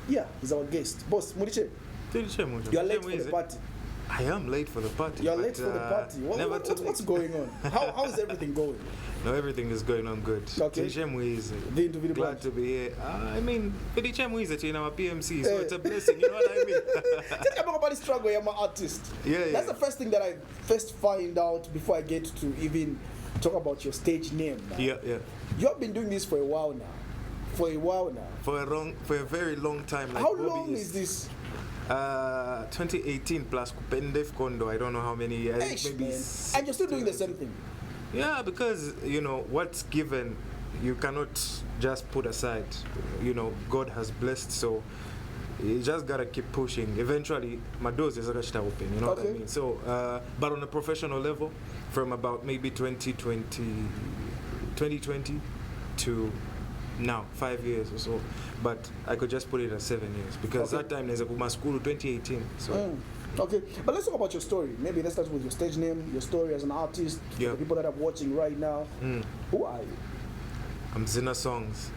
Yeah, he's our guest. Boss, Muriche, you are late for the party. I am late for the party. You're late for the party. What's going on? How is everything going? No, everything is going on good. Okay. Glad to be here. I mean, in our PMC, so it's a blessing, you know what I mean? Tell me about the struggle, I'm an artist. Yeah. That's the first thing that I first find out before I get to even talk about your stage name. Now. Yeah. You have been doing this for a while now. For a very long time. Like how long is this? 2018 plus Kupendef Kondo, I don't know how many years. Maybe and you're still doing the same thing? Yeah, because, what's given, you cannot just put aside. God has blessed, so you just gotta keep pushing. Eventually, my doors is gonna open, you know what I mean? So, but on a professional level, from about maybe 2020 to now, 5 years or so, but I could just put it at 7 years because that time there's a Kuma school 2018. So okay, but let's talk about your story. Maybe let's start with your stage name, your story as an artist. Yeah. The people that are watching right now. Who are you? I'm Zina Songs,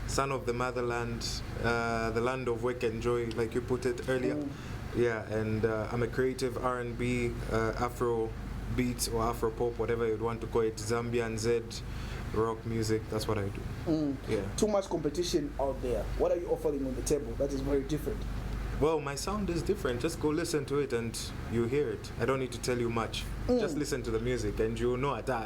son of the motherland, the land of work and joy, like you put it earlier. Yeah, and I'm a creative R&B, Afro beats or Afro pop, whatever you'd want to call it, Zambian Z. Rock music, that's what I do. Yeah. Too much competition out there. What are you offering on the table that is very different? Well, my sound is different. Just go listen to it and you hear it. I don't need to tell you much. Just listen to the music and you know it. So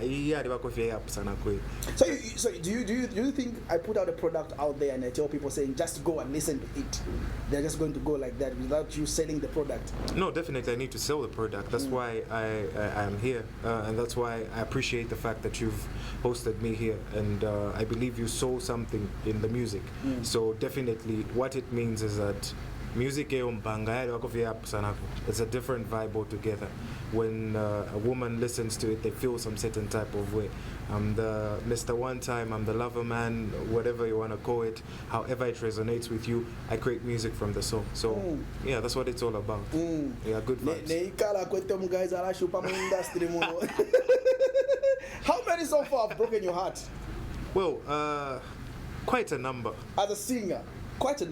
do you think I put out a product out there and I tell people saying just go and listen to it? They're just going to go like that without you selling the product? No, definitely I need to sell the product. That's why I am here, and that's why I appreciate the fact that you've hosted me here, and I believe you saw something in the music. So definitely what it means is that music it's a different vibe altogether. When a woman listens to it, they feel some certain type of way. I'm the Mr. One Time, I'm the lover man, whatever you want to call it, however it resonates with you. I create music from the soul. So yeah, that's what it's all about. Yeah, good vibes. How many so far have broken your heart? Well, quite a number. As a singer? Quite a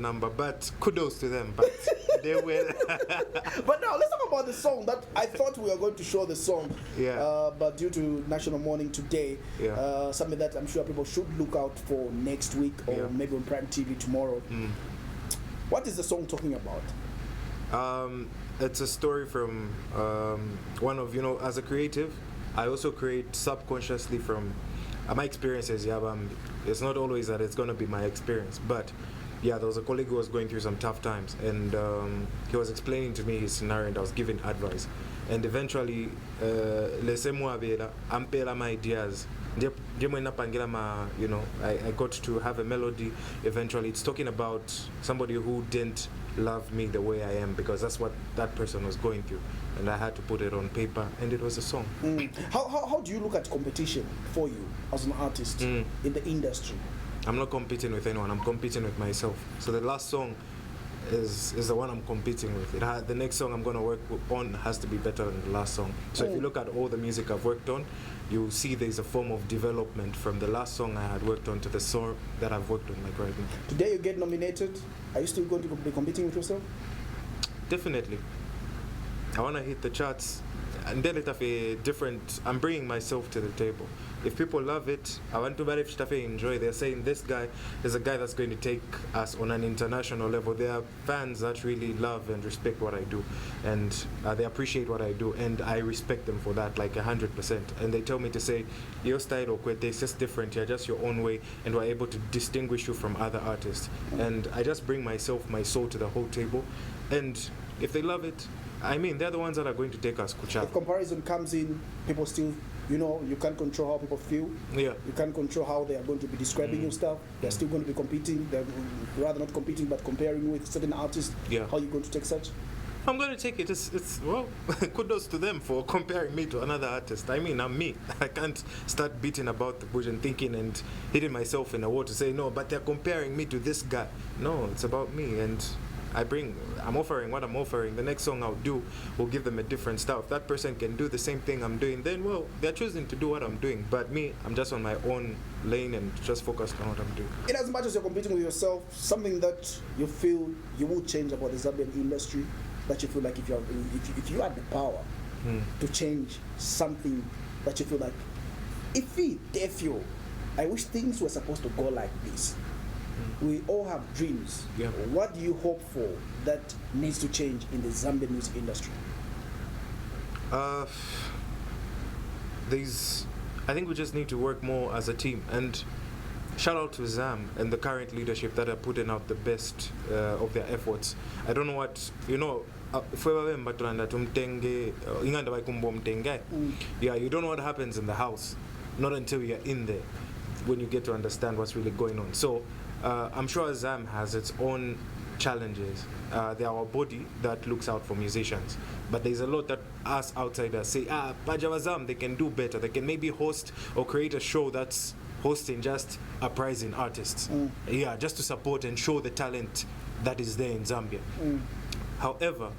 number, but kudos to them. But they will. But now let's talk about the song that I thought we were going to show the song. Yeah. But due to National Mourning today, something that I'm sure people should look out for next week or maybe on Prime TV tomorrow. What is the song talking about? It's a story from one of as a creative, I also create subconsciously from my experiences. It's not always that it's going to be my experience, but there was a colleague who was going through some tough times, and he was explaining to me his scenario, and I was giving advice, and eventually ampela my ideas. I got to have a melody. Eventually it's talking about somebody who didn't love me the way I am, because that's what that person was going through, and I had to put it on paper, and it was a song. How do you look at competition for you as an artist in the industry? I'm not competing with anyone, I'm competing with myself. So the last song is the one I'm competing with. The next song I'm going to work on has to be better than the last song. So if you look at all the music I've worked on, you'll see there's a form of development from the last song I had worked on to the song that I've worked on like right now. Today you get nominated. Are you still going to be competing with yourself? Definitely. I want to hit the charts, and then it's a different. I'm bringing myself to the table. If people love it, I want to enjoy. They're saying this guy is a guy that's going to take us on an international level. There are fans that really love and respect what I do, and they appreciate what I do, and I respect them for that, like 100%. And they tell me to say, your style is just different. You're just your own way, and we're able to distinguish you from other artists. And I just bring myself, my soul to the whole table, and if they love it, they're the ones that are going to take us kucha. If comparison comes in, people still, you can't control how people feel. Yeah. You can't control how they are going to be describing your stuff. They're still going to be competing. They're rather not competing, but comparing with certain artists. Yeah. How are you going to take such? I'm going to take it. It's kudos to them for comparing me to another artist. I'm me. I can't start beating about the bush and thinking and hitting myself in the wall to say, no, but they're comparing me to this guy. No, it's about me, and I'm offering what I'm offering. The next song I'll do will give them a different style. If that person can do the same thing I'm doing, then well, they're choosing to do what I'm doing. But me, I'm just on my own lane and just focused on what I'm doing. In as much as you're competing with yourself, something that you feel you will change about the Zambian industry, that you feel like if you had the power to change something that you feel like, if you, I wish things were supposed to go like this. We all have dreams. Yeah. What do you hope for that needs to change in the Zambian music industry? I think we just need to work more as a team. And shout out to Zam and the current leadership that are putting out the best of their efforts. I don't know what, you don't know what happens in the house, not until you're in there, when you get to understand what's really going on. So I'm sure Zam has its own challenges. They are our body that looks out for musicians, but there's a lot that us outsiders say, Pajava Zam, they can do better. They can maybe host or create a show that's hosting just uprising artists, just to support and show the talent that is there in Zambia. However,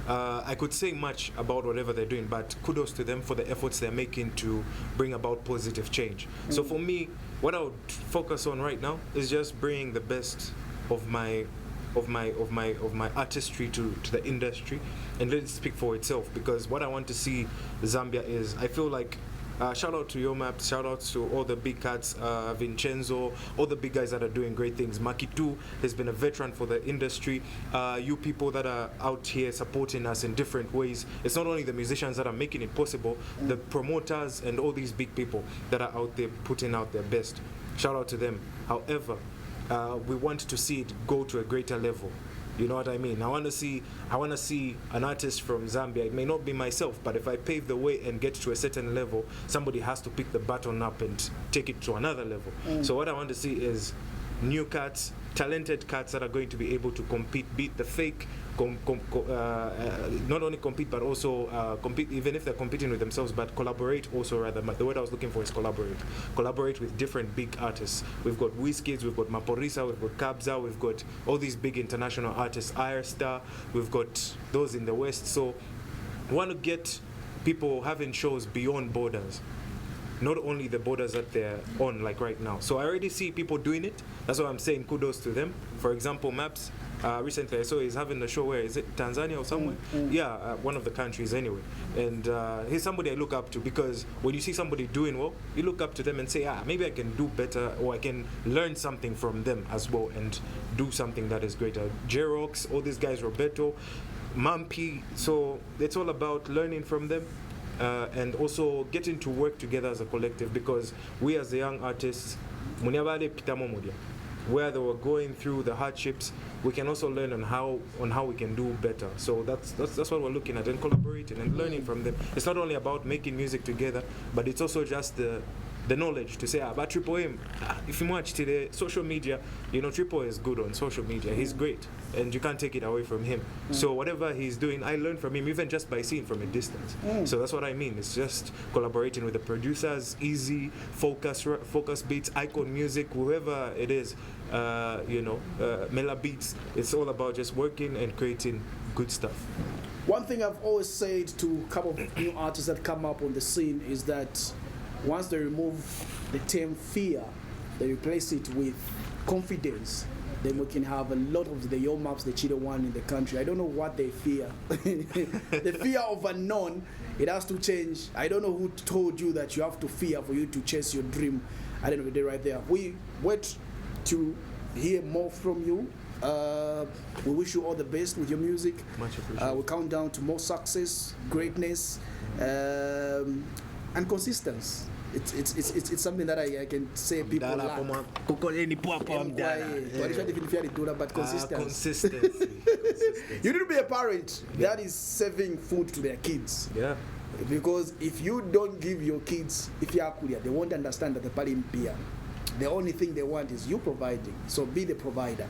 I could say much about whatever they're doing, but kudos to them for the efforts they're making to bring about positive change. So for me, what I would focus on right now is just bringing the best of my artistry to the industry and let it speak for itself. Because what I want to see Zambia is, I feel like, shout out to Yo Maps, shout out to all the big cats, Vincenzo, all the big guys that are doing great things. Makitu has been a veteran for the industry. You people that are out here supporting us in different ways. It's not only the musicians that are making it possible, the promoters and all these big people that are out there putting out their best. Shout out to them. However, we want to see it go to a greater level. You know what I mean? I want to see an artist from Zambia. It may not be myself, but if I pave the way and get to a certain level, somebody has to pick the baton up and take it to another level. So what I want to see is new cats, talented cats that are going to be able to compete, beat the fake, not only compete but also compete, even if they're competing with themselves, but collaborate also, rather. The word I was looking for is collaborate with different big artists. We've got Wizkids, we've got Maporisa, we've got Kabza, we've got all these big international artists, Irstar, we've got those in the West. So we want to get people having shows beyond borders, not only the borders that they're on, like right now. So I already see people doing it. That's why I'm saying kudos to them. For example, Maps, recently I saw he's having a show where, is it Tanzania or somewhere? One of the countries anyway. And he's somebody I look up to, because when you see somebody doing well, you look up to them and say, maybe I can do better, or I can learn something from them as well and do something that is greater. J-Rox, all these guys, Roberto, Mampi. So it's all about learning from them. And also getting to work together as a collective, because we as the young artists, where they were going through the hardships, we can also learn on how we can do better. So that's what we're looking at, and collaborating and learning from them. It's not only about making music together, but it's also just the knowledge to say about Triple M. If you watch today, social media, Triple is good on social media. He's great, and you can't take it away from him. So whatever he's doing, I learn from him, even just by seeing from a distance. So that's what I mean. It's just collaborating with the producers, Easy, Focus Beats, Icon Music, whoever it is, Mela Beats. It's all about just working and creating good stuff. One thing I've always said to a couple of new artists that come up on the scene is that once they remove the term fear, they replace it with confidence, then we can have a lot of the Yo Maps, the Cheetah One in the country. I don't know what they fear. The fear of unknown, it has to change. I don't know who told you that you have to fear for you to chase your dream. At the end of the day, right there. We wait to hear more from you. We wish you all the best with your music. Much appreciated. We count down to more success, greatness, and consistency. It's something that I can say people lack. But consistency. You need to be a parent that is serving food to their kids. Yeah. Because if you don't give your kids, they won't understand that the parent beer. The only thing they want is you providing. So be the provider.